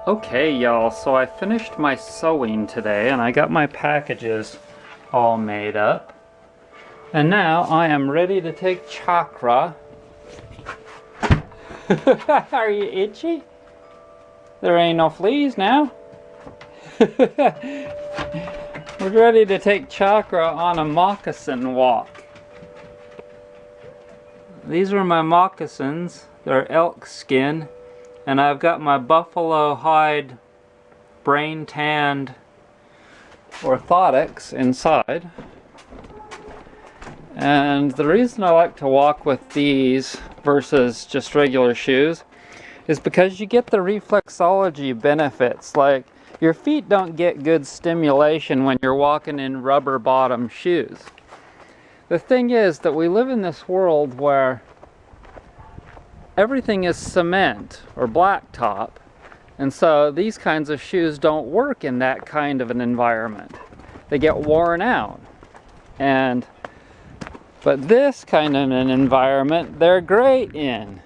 Okay, y'all, so I finished my sewing today and I got my packages all made up. And now I am ready to take chakra. Are you itchy? There ain't no fleas now. We're ready to take chakra on a moccasin walk. These are my moccasins. They're elk skin. And I've got my buffalo hide brain tanned orthotics inside. And the reason I like to walk with these versus just regular shoes is because you get the reflexology benefits. Like, your feet don't get good stimulation when you're walking in rubber bottom shoes. The thing is that we live in this world where everything is cement or blacktop, and so these kinds of shoes don't work in that kind of an environment. They get worn out. But this kind of an environment, they're great in.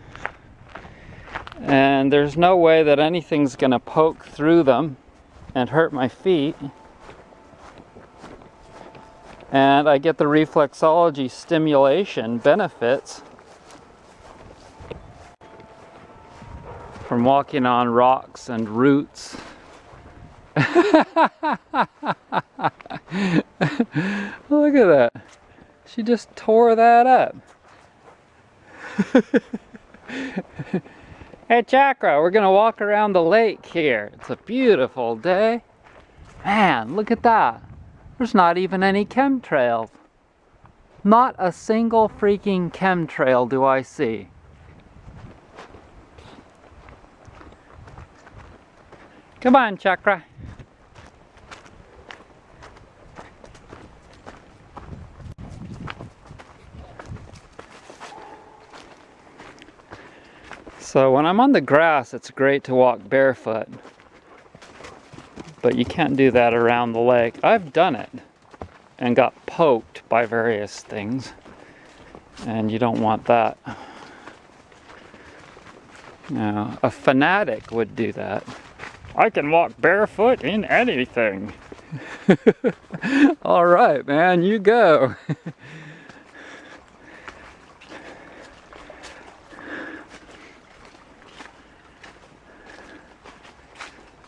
And there's no way that anything's gonna poke through them and hurt my feet. And I get the reflexology stimulation benefits from walking on rocks and roots. Look at that. She just tore that up. Hey Chakra, we're gonna walk around the lake here. It's a beautiful day. Man, look at that. There's not even any chemtrails. Not a single freaking chemtrail do I see. Come on, Chakra. So when I'm on the grass, it's great to walk barefoot. But you can't do that around the lake. I've done it and got poked by various things. And you don't want that. Now, a fanatic would do that. I can walk barefoot in anything. All right, man, you go.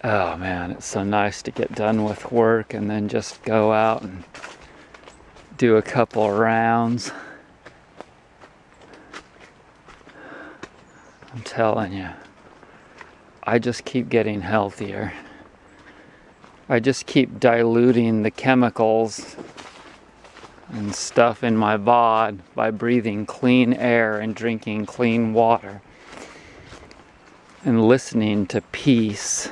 Oh man, it's so nice to get done with work and then just go out and do a couple rounds. I'm telling you. I just keep getting healthier. I just keep diluting the chemicals and stuff in my bod by breathing clean air and drinking clean water and listening to peace.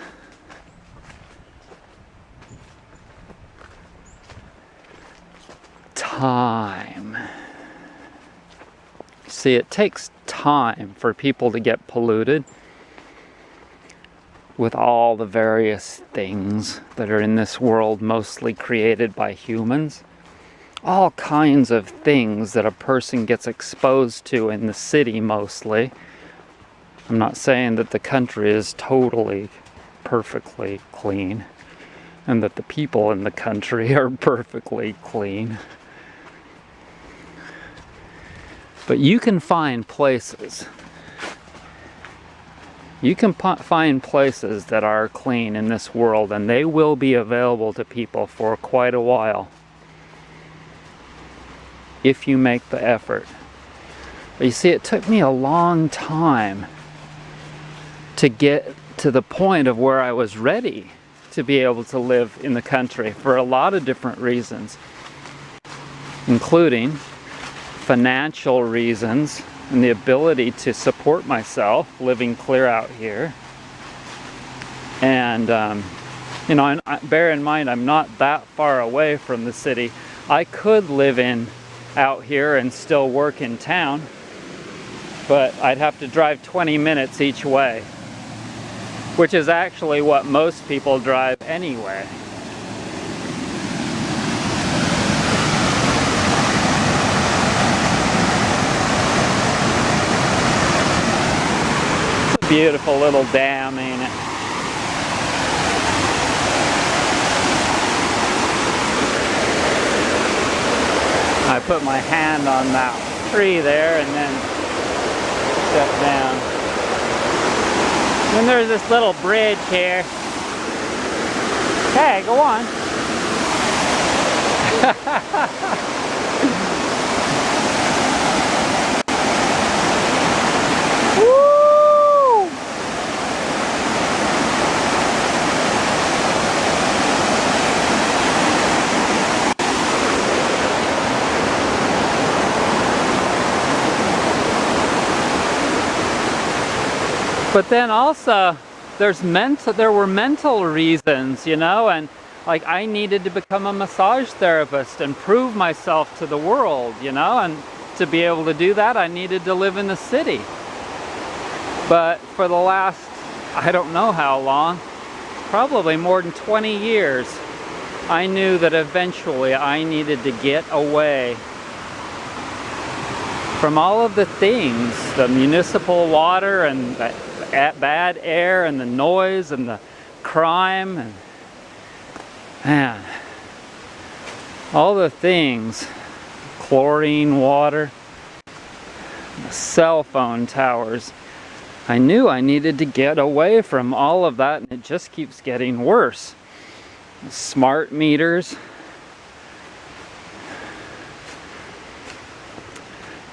Time. See, it takes time for people to get polluted with all the various things that are in this world, mostly created by humans. All kinds of things that a person gets exposed to in the city mostly. I'm not saying that the country is totally, perfectly clean, and that the people in the country are perfectly clean. But you can find places. You can find places that are clean in this world, and they will be available to people for quite a while if you make the effort. But you see, it took me a long time to get to the point of where I was ready to be able to live in the country for a lot of different reasons, including financial reasons and the ability to support myself living clear out here. And you know, bear in mind, I'm not that far away from the city. I could live out here and still work in town, but I'd have to drive 20 minutes each way, which is actually what most people drive anyway. Beautiful little dam, ain't it? put my hand on that tree there and then step down. Then there's this little bridge here. Okay, go on. Woo! But then also there were mental reasons, you know, and like I needed to become a massage therapist and prove myself to the world, you know, and to be able to do that I needed to live in the city. But for the last, I don't know how long, probably more than 20 years, I knew that eventually I needed to get away from all of the things, the municipal water and the bad air and the noise and the crime and, man, all the things, chlorine water, the cell phone towers. I knew I needed to get away from all of that, and it just keeps getting worse. Smart meters.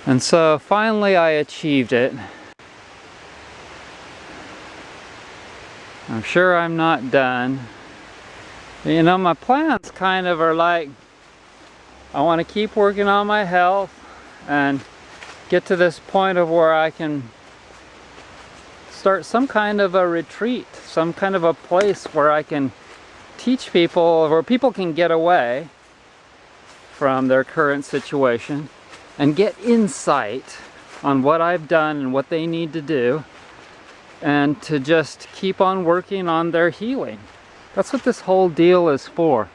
And so finally I achieved it. I'm sure I'm not done. You know, my plans kind of are like, I want to keep working on my health and get to this point of where I can start some kind of a retreat, some kind of a place where I can teach people, where people can get away from their current situation and get insight on what I've done and what they need to do, and to just keep on working on their healing. That's what this whole deal is for.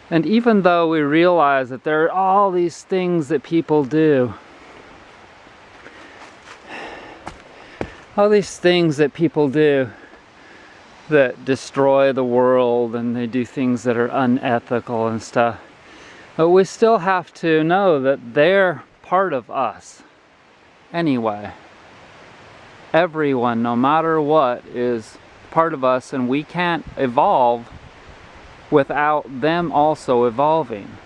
And even though we realize that there are all these things that people do, that destroy the world, and they do things that are unethical and stuff, but we still have to know that they're part of us anyway. Everyone, no matter what, is part of us, and we can't evolve without them also evolving.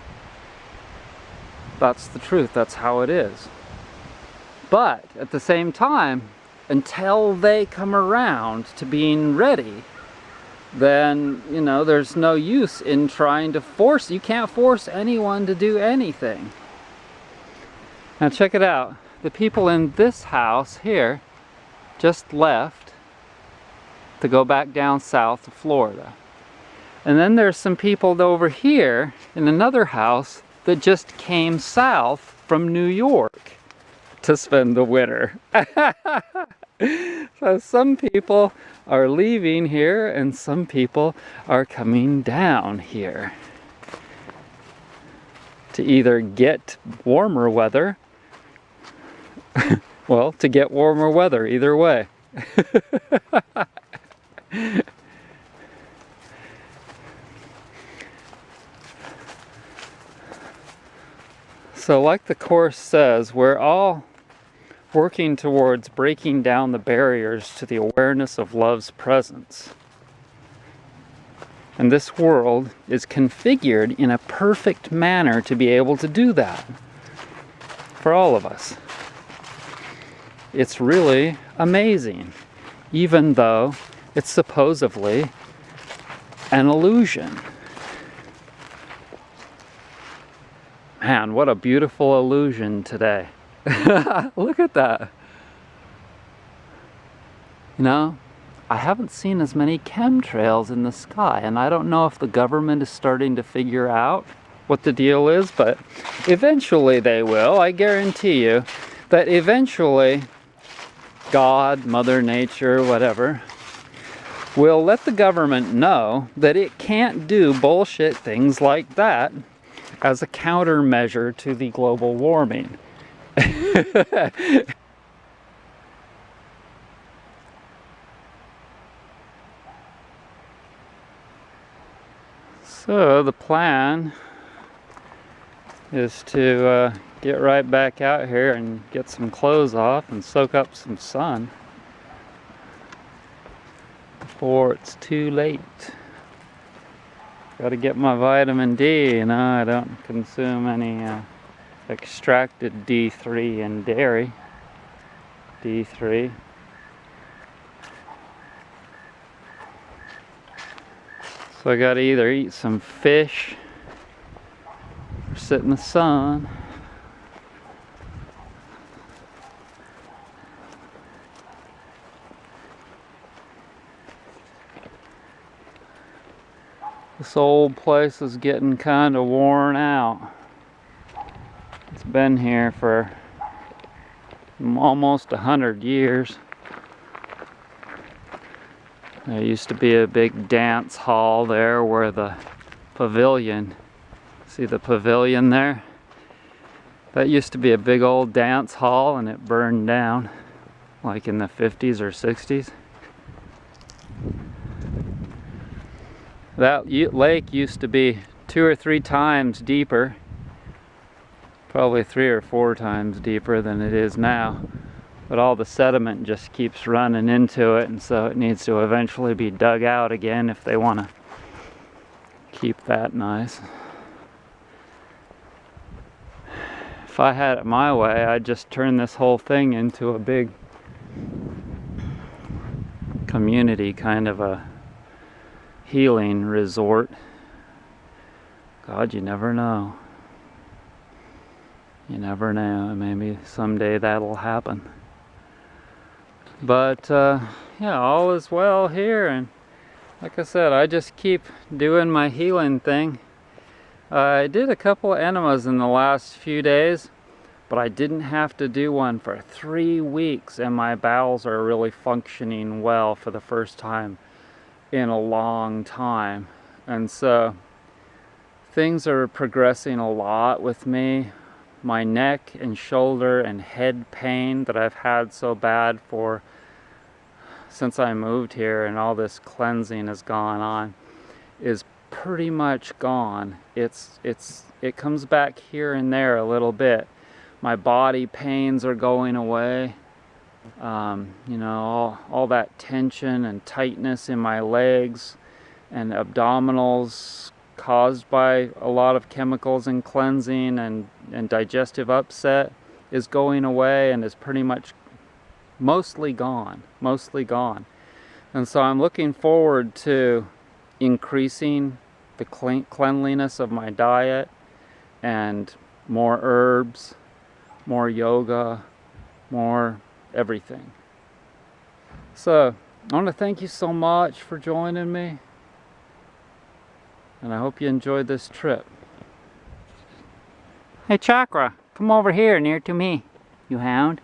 That's the truth. That's how it is. But at the same time, until they come around to being ready, then, you know, there's no use in trying to force. You can't force anyone to do anything. Now check it out. The people in this house here just left to go back down south to Florida. And then there's some people over here in another house that just came south from New York to spend the winter. So some people are leaving here and some people are coming down here to either get warmer weather, well, to get warmer weather, either way. So like the Course says, we're all working towards breaking down the barriers to the awareness of love's presence. And this world is configured in a perfect manner to be able to do that for all of us. It's really amazing, even though it's supposedly an illusion. Man, what a beautiful illusion today. Look at that. You know, I haven't seen as many chemtrails in the sky, and I don't know if the government is starting to figure out what the deal is, but eventually they will. I guarantee you that eventually God, Mother Nature, whatever, will let the government know that it can't do bullshit things like that as a countermeasure to the global warming. So the plan is to get right back out here and get some clothes off and soak up some sun before it's too late. Gotta get my vitamin D. I don't consume any extracted D3 and dairy. D3. So I gotta either eat some fish or sit in the sun. This old place is getting kind of worn out. It's been here for almost 100 years. There used to be a big dance hall there where the pavilion, see the pavilion there? That used to be a big old dance hall, and it burned down like in the 50s or 60s. That lake used to be 2 or 3 times deeper, probably 3 or 4 times deeper than it is now, but all the sediment just keeps running into it, and so it needs to eventually be dug out again if they want to keep that nice. If I had it my way, I'd just turn this whole thing into a big community, kind of a healing resort. God, you never know. You never know. Maybe someday that'll happen. But yeah, all is well here, and like I said, I just keep doing my healing thing. I did a couple of enemas in the last few days, but I didn't have to do one for 3 weeks, and my bowels are really functioning well for the first time in a long time. And so things are progressing a lot with me. My neck and shoulder and head pain that I've had so bad for since I moved here and all this cleansing has gone on is pretty much gone. It comes back here and there a little bit. My body pains are going away. You know, all that tension and tightness in my legs and abdominals caused by a lot of chemicals and cleansing and digestive upset is going away and is pretty much mostly gone. And so I'm looking forward to increasing the cleanliness of my diet and more herbs, more yoga, more everything. So I want to thank you so much for joining me, and I hope you enjoyed this trip. Hey Chakra, come over here near to me, you hound.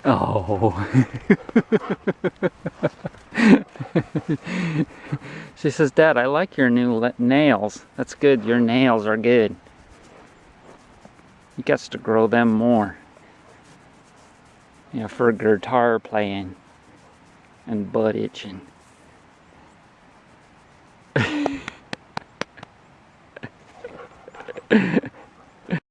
Oh. She says, Dad, I like your new nails. That's good, your nails are good. You got to grow them more. You know, for guitar playing and butt itching.